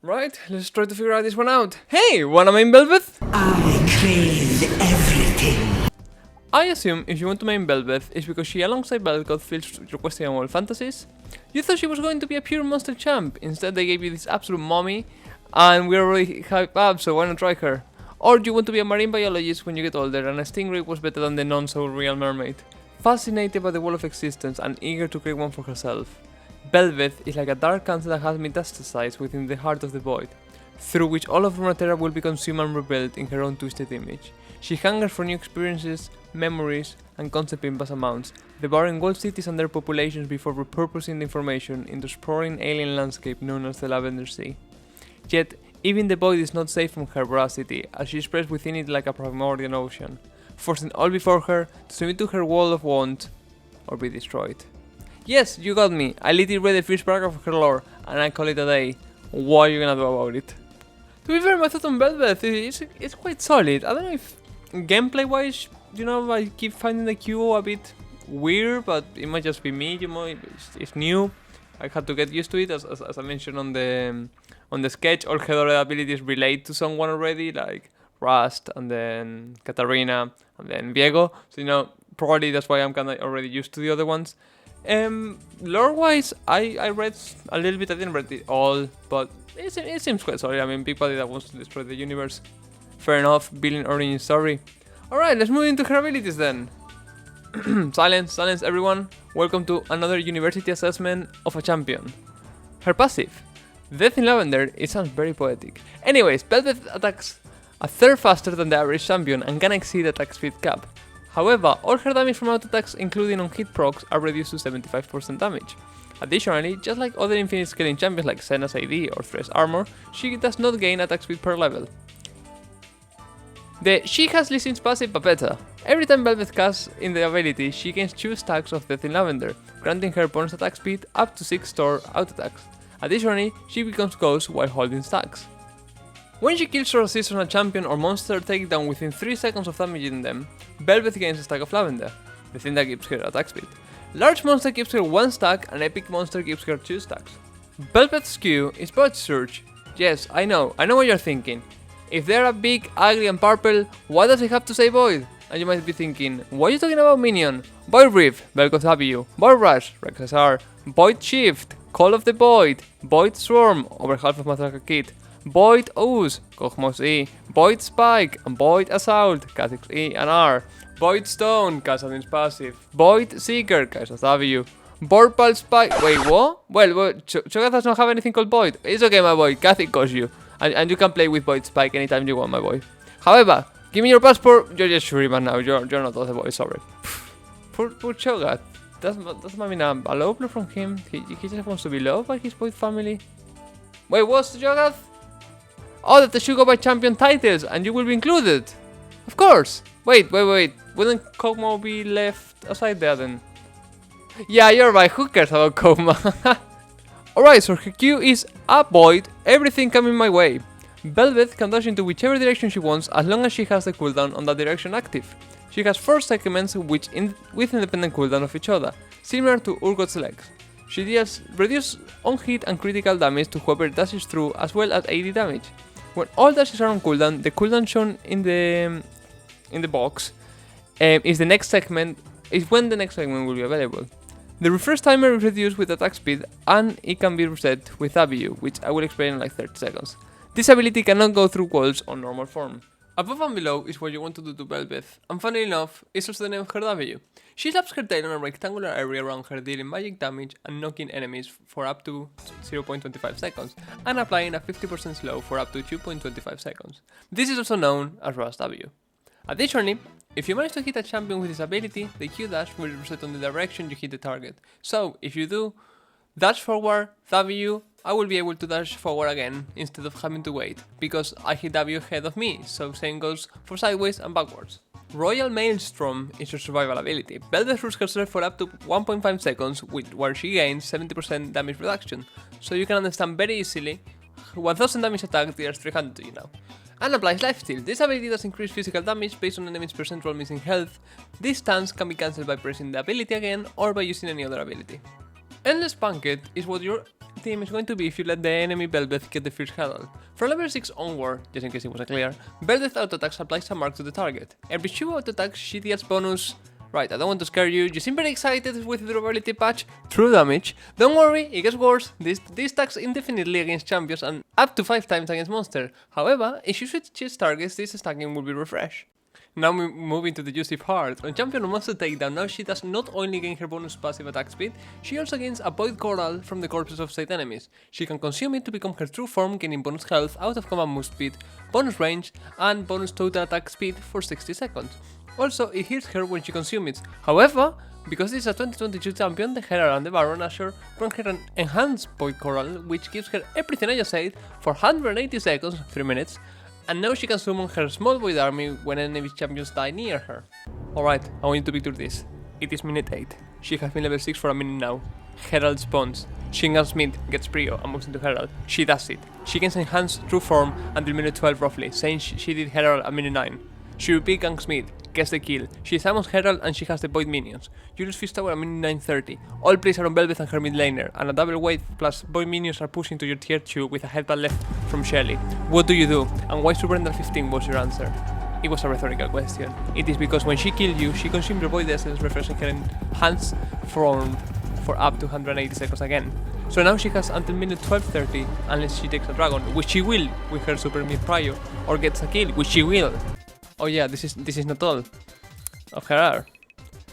Right, let's try to figure out this one out. Hey, wanna main Belveth? I crave everything. I assume if you want to main Belveth, it's because she alongside Bel'Veth feels your questionable fantasies. You thought she was going to be a pure monster champ, instead they gave you this absolute mommy, and we're already hyped up, so why not try her? Or do you want to be a marine biologist when you get older, and a stingray was better than the non-so-real mermaid? Fascinated by the wall of existence and eager to create one for herself, Belveth is like a dark cancer that has metastasized within the heart of the void, through which all of Runeterra will be consumed and rebuilt in her own twisted image. She hungers for new experiences, memories, and concept in vast amounts, devouring whole cities and their populations before repurposing the information into sprawling alien landscape known as the Lavender Sea. Yet, even the void is not safe from her voracity, as she spreads within it like a primordial ocean, forcing all before her to submit to her wall of want, or be destroyed. Yes, you got me. I literally read the first paragraph of her lore, and I call it a day. What are you gonna do about it? To be fair, my thought on Bel'Veth is quite solid. I don't know if gameplay-wise, you know, I keep finding the Q a bit weird, but it might just be me, you know, it's new. I had to get used to it, as I mentioned on the sketch. All her other abilities relate to someone already, like Rust, and then Katarina, and then Viego. So, you know, probably that's why I'm kinda already used to the other ones. Lore-wise, I read a little bit. I didn't read it all, but it seems quite solid. I mean, big body that wants to destroy the universe. Fair enough, billion origin story. Alright, let's move into her abilities then. Silence everyone. Welcome to another university assessment of a champion. Her passive, Death in Lavender. It sounds very poetic. Anyways, Belveth attacks a third faster than the average champion and can exceed attack speed cap. However, all her damage from auto attacks, including on hit procs, are reduced to 75% damage. Additionally, just like other infinite scaling champions like Senna's AD or Thresh Armor, she does not gain attack speed per level. She has Lisin's passive but better. Every time Belveth casts in the ability, she gains 2 stacks of Death in Lavender, granting her bonus attack speed up to 6 store auto attacks. Additionally, she becomes Ghost while holding stacks. When she kills or assists on a champion or monster takedown within 3 seconds of damaging them, Belveth gains a stack of Lavender, the thing that gives her attack speed. Large monster gives her 1 stack and epic monster gives her 2 stacks. Belveth's Q is Void Surge. Yes, I know what you're thinking. If they're a big, ugly and purple, why does it have to say Void? And you might be thinking, what are you talking about, minion? Void Reef, Bel'Veth W, Void Rush, Rex's R, Void Shift, Call of the Void, Void Swarm, over half of Matraka Kit, Void Ooze, Cosmos E, Void Spike, and Void Assault, Kha'Zix E and R, Void Stone, Kassadin's passive, Void Seeker, Kaisa's W, Vorpal Spike. Wait, what? Well, Cho'Gath does not have anything called Void. It's okay, my boy, Kha'Zix calls you, and you can play with Void Spike anytime you want, my boy. However, give me your passport. You're just Shuriman now, you're not the boy, sorry. Poor Cho'Gath. Doesn't mean a low blow from him. He just wants to be loved by his Void family. Wait, what's the Cho'Gath? Oh, that they should go by champion titles, and you will be included. Of course. Wait. Wouldn't Kog'Maw be left aside there then? Yeah, you're right. Who cares about Kog'Maw? Alright, so her Q is Void, everything coming my way. Bel'Veth can dash into whichever direction she wants as long as she has the cooldown on that direction active. She has 4 segments with independent cooldown of each other, similar to Urgot's legs. She deals reduce on hit and critical damage to whoever dashes through, as well as AD damage. When all dashes are on cooldown, the cooldown shown in the box is when the next segment will be available. The refresh timer is reduced with attack speed, and it can be reset with W, which I will explain in like 30 seconds. This ability cannot go through walls on normal form. Above and below is what you want to do to Bel'Veth, and funnily enough, is also the name of her W. She slaps her tail on a rectangular area around her, dealing magic damage and knocking enemies for up to 0.25 seconds, and applying a 50% slow for up to 2.25 seconds. This is also known as Rust W. Additionally, if you manage to hit a champion with this ability, the Q dash will reset on the direction you hit the target. So, if you do dash forward, W, I will be able to dash forward again instead of having to wait, because I hit W ahead of me, so same goes for sideways and backwards. Royal Maelstrom is her survival ability. Belveth roots herself for up to 1.5 seconds, where she gains 70% damage reduction, so you can understand very easily 1000 damage attack deals 300 to you now. And applies Lifesteal. This ability does increase physical damage based on enemy's percentile missing health. This stance can be cancelled by pressing the ability again or by using any other ability. Endless Banquet is what your team is going to be if you let the enemy Bel'Veth get the first herald. From level 6 onward, just in case it wasn't clear, Bel'Veth auto-attacks applies a mark to the target. Every 2 auto-attacks she deals bonus. Right, I don't want to scare you, you seem very excited with the durability patch, true damage. Don't worry, it gets worse, this stacks indefinitely against champions and up to 5 times against monsters. However, if you switch targets, this stacking will be refreshed. Now we move into the juicy part. On champion monster takedown, now she does not only gain her bonus passive attack speed, she also gains a void coral from the corpses of said enemies. She can consume it to become her true form, gaining bonus health, out of combat move speed, bonus range, and bonus total attack speed for 60 seconds. Also, it heals her when she consumes it. However, because this is a 2022 champion, the Herald and the Baron Asher grant her an enhanced void coral, which gives her everything I just said for 180 seconds, 3 minutes, and now she can summon her small void army when enemy champions die near her. Alright, I want you to picture this. It is minute 8. She has been level 6 for a minute now. Herald spawns. She gains mid, gets Prio, and moves into Herald. She does it. She gains enhanced true form until minute 12 roughly, saying she did Herald at minute 9. She repeat ganks mid, gets the kill. She summons Herald and she has the void minions. You lose Fist Tower at minute 9:30. All plays are on Bel'Veth and her mid laner, and a double wave plus void minions are pushing to your tier 2 with a headbutt left from Shelly. What do you do? And why Surrender 15 was your answer? It was a rhetorical question. It is because when she killed you, she consumed your void essence, refreshing her enhanced form for up to 180 seconds again. So now she has until minute 12:30 unless she takes a dragon, which she will with her super mid prio, or gets a kill, which she will. Oh yeah, this is not all of her R.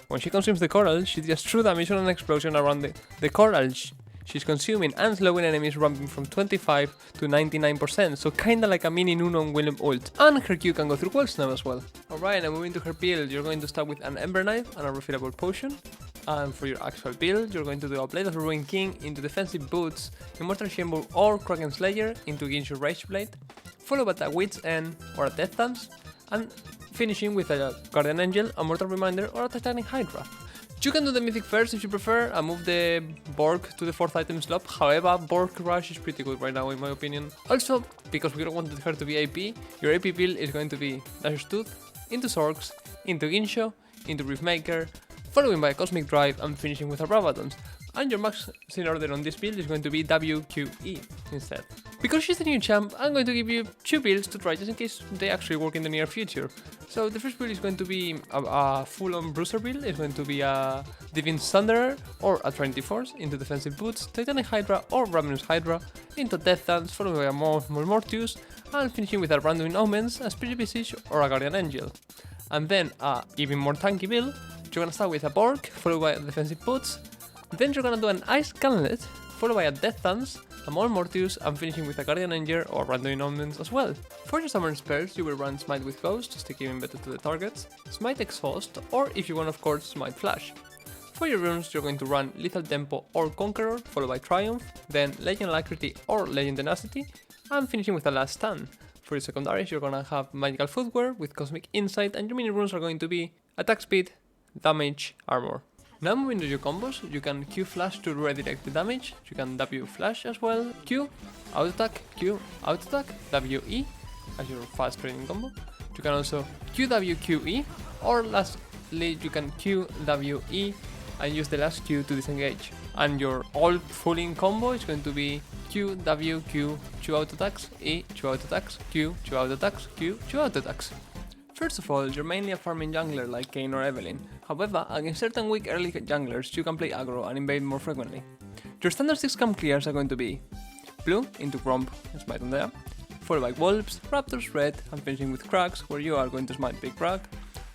When she consumes the coral, she deals true damage on an explosion around the coral she's consuming and slowing enemies ramping from 25 to 99%, so kinda like a mini Nuno on Willem ult. And her Q can go through walls now as well. Alright, now moving to her build, you're going to start with an Ember Knife and a refillable potion. And for your actual build, you're going to do a Blade of the Ruined King into defensive boots, Immortal Chamber or Kraken Slayer into Ginshu Rage Blade, followed by a Wit's End or a Death Dance, and finishing with a Guardian Angel, a Mortal Reminder, or a Titanic Hydra. You can do the Mythic first if you prefer and move the Borg to the 4th item slot, however, Borg Rush is pretty good right now in my opinion. Also, because we don't want her to be AP, your AP build is going to be Dasher's Tooth, into Zorks, into Ginsho, into Riftmaker, following by a Cosmic Drive and finishing with a Rabadons. And your max in order on this build is going to be WQE instead. Because she's the new champ, I'm going to give you 2 builds to try just in case they actually work in the near future. So the first build is going to be a full-on Bruiser build, it's going to be a Divine Thunderer or a Trinity Force into defensive boots, Titanic Hydra or Ravenous Hydra into Death Dance, followed by a Mortius, and finishing with a Random Omens, a Spirit Visage or a Guardian Angel. And then a even more tanky build, you're gonna start with a Borg, followed by a defensive boots, then you're gonna do an Ice Gauntlet, followed by a Death Dance, a Maul Mortius, and finishing with a Guardian Angel or Random Omens as well. For your summon spells, you will run Smite with Ghost to stick even better to the targets, Smite Exhaust, or if you want of course, Smite Flash. For your runes, you're going to run Lethal Tempo or Conqueror, followed by Triumph, then Legend Alacrity or Legend Tenacity, and finishing with a Last Stand. For your secondaries, you're gonna have Magical Footwear with Cosmic Insight, and your mini runes are going to be Attack Speed, Damage, Armor. Now moving to your combos, you can Q Flash to redirect the damage, you can W Flash as well, Q, Auto Attack, Q, Auto Attack, WE as your fast trading combo. You can also QWQE, or lastly you can QWE and use the last Q to disengage. And your all full-in combo is going to be QWQ, 2 auto attacks, E, 2 auto attacks, Q, 2 auto attacks, Q, 2 auto attacks. First of all, you're mainly a farming jungler like Kayn or Evelynn. However, against certain weak early junglers, you can play aggro and invade more frequently. Your standard 6 camp clears are going to be blue into Gromp and smite on there, followed by wolves, raptors, red, and finishing with Krags, where you are going to smite big Krag.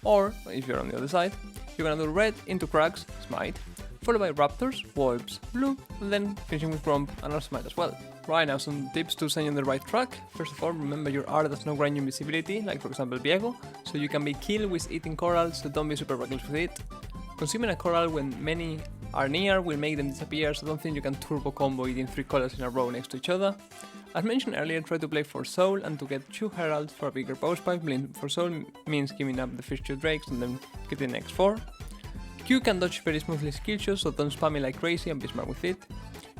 Or, if you're on the other side, you're gonna do red into Krags, smite, followed by raptors, wolves, blue, and then finishing with Gromp and our smite as well. Right, now some tips to send you on the right track. First of all, remember your R does not grant you invisibility, like for example Viego, so you can be killed with eating corals, so don't be super reckless with it. Consuming a coral when many are near will make them disappear, so don't think you can turbo combo eating 3 corals in a row next to each other. As mentioned earlier, try to play for soul and to get 2 heralds for a bigger power spike. Playing for soul means giving up the first 2 drakes and then getting the next 4. Q can dodge very smoothly skill shots, so don't spam it like crazy and be smart with it.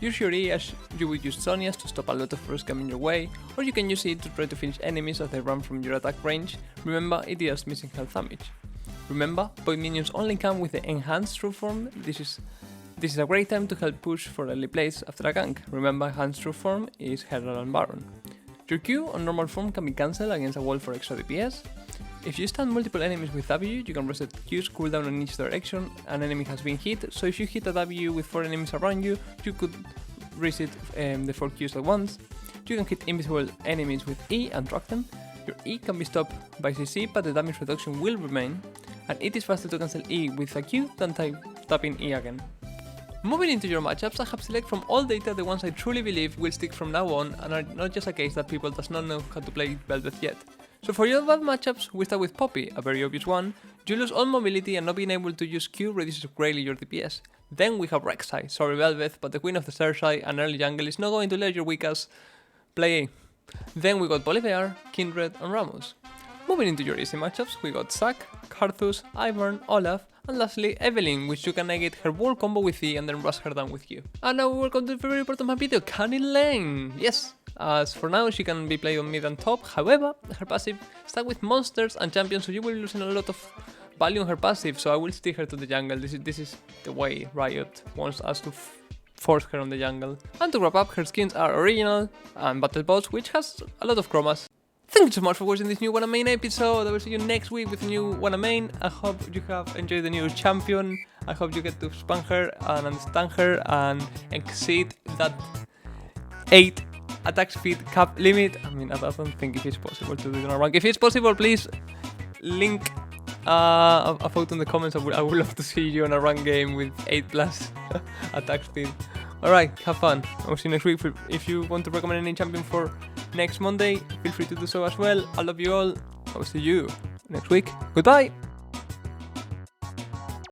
Use your E as you would use Sonia's to stop a lot of force coming your way, or you can use it to try to finish enemies as they run from your attack range. Remember, it is missing health damage. Remember, void minions only come with the enhanced true form. This This is a great time to help push for early plays after a gank. Remember, Hans' true form is Herald and Baron. Your Q on normal form can be cancelled against a wall for extra DPS. If you stun multiple enemies with W, you can reset Q's cooldown in each direction an enemy has been hit, so if you hit a W with 4 enemies around you, you could reset the 4 Q's at once. You can hit invisible enemies with E and track them. Your E can be stopped by CC, but the damage reduction will remain, and it is faster to cancel E with a Q than tapping E again. Moving into your matchups, I have selected from all data the ones I truly believe will stick from now on and are not just a case that people does not know how to play Belveth yet. So for your bad matchups, we start with Poppy, a very obvious one. You lose all mobility and not being able to use Q reduces greatly your DPS. Then we have Rek'Sai, sorry Belveth, but the queen of the Cersei and early jungle is not going to let your weak ass play. Then we got Bolívar, Kindred and Ramos. Moving into your easy matchups, we got Zac, Karthus, Ivern, Olaf, and lastly Evelyn, which you can negate her wall combo with E and then rush her down with Q. And now welcome to the very important of my video, Canning Lane! Yes! As for now, she can be played on mid and top, however, her passive stuck with monsters and champions, so you will be losing a lot of value on her passive, so I will stick her to the jungle. This is the way Riot wants us to force her on the jungle. And to wrap up, her skins are original and battle bots, which has a lot of chromas. Thank you so much for watching this new Wanna Main episode. I will see you next week with a new Wanna Main. I hope you have enjoyed the new champion. I hope you get to spam her and understand her and exceed that 8 attack speed cap limit. I mean, I don't think if it's possible to do it on a rank. If it's possible, please link a photo in the comments. I would love to see you on a rank game with 8+ attack speed. Alright, have fun. I'll see you next week. If you want to recommend any champion for next Monday, feel free to do so as well. I love you all. I will see you next week. Goodbye!